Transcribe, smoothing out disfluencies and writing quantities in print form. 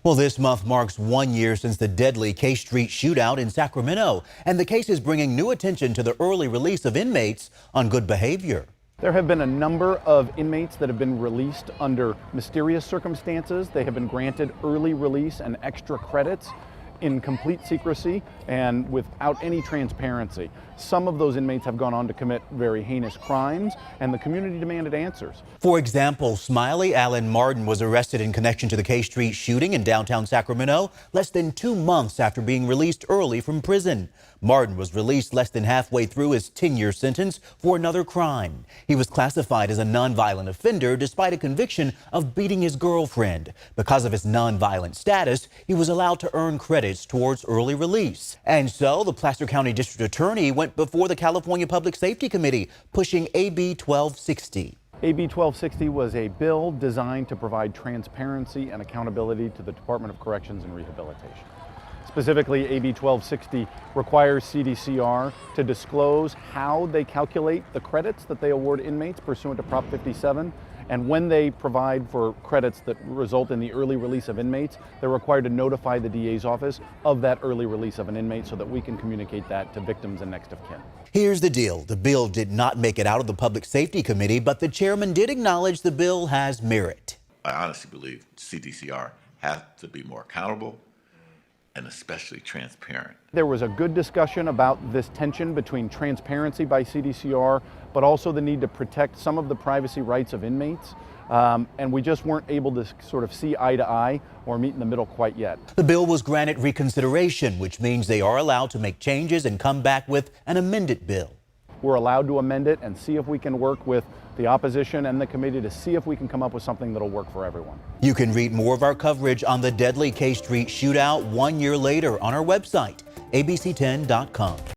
Well, this month marks 1 year since the deadly K Street shootout in Sacramento, and the case is bringing new attention to the early release of inmates on good behavior. There have been a number of inmates that have been released under mysterious circumstances. They have been granted early release and extra credits in complete secrecy and without any transparency. Some of those inmates have gone on to commit very heinous crimes, and the community demanded answers. For example, Smiley Allen Martin was arrested in connection to the K Street shooting in downtown Sacramento less than 2 months after being released early from prison. Martin was released less than halfway through his 10-year sentence for another crime. He was classified as a nonviolent offender despite a conviction of beating his girlfriend. Because of his nonviolent status, he was allowed to earn credits towards early release. And so the Placer County District Attorney went before the California Public Safety Committee pushing AB 1260. AB 1260 was a bill designed to provide transparency and accountability to the Department of Corrections and Rehabilitation. Specifically, AB 1260 requires CDCR to disclose how they calculate the credits that they award inmates pursuant to Prop 57. And when they provide for credits that result in the early release of inmates, they're required to notify the DA's office of that early release of an inmate so that we can communicate that to victims and next of kin. Here's the deal. The bill did not make it out of the Public Safety Committee, but the chairman did acknowledge the bill has merit. I honestly believe CDCR has to be more accountable and especially transparent. There was a good discussion about this tension between transparency by CDCR, but also the need to protect some of the privacy rights of inmates. And we just weren't able to sort of see eye to eye or meet in the middle quite yet. The bill was granted reconsideration, which means they are allowed to make changes and come back with an amended bill. We're allowed to amend it and see if we can work with the opposition and the committee to see if we can come up with something that'll work for everyone. You can read more of our coverage on the deadly K Street shootout 1 year later on our website, abc10.com.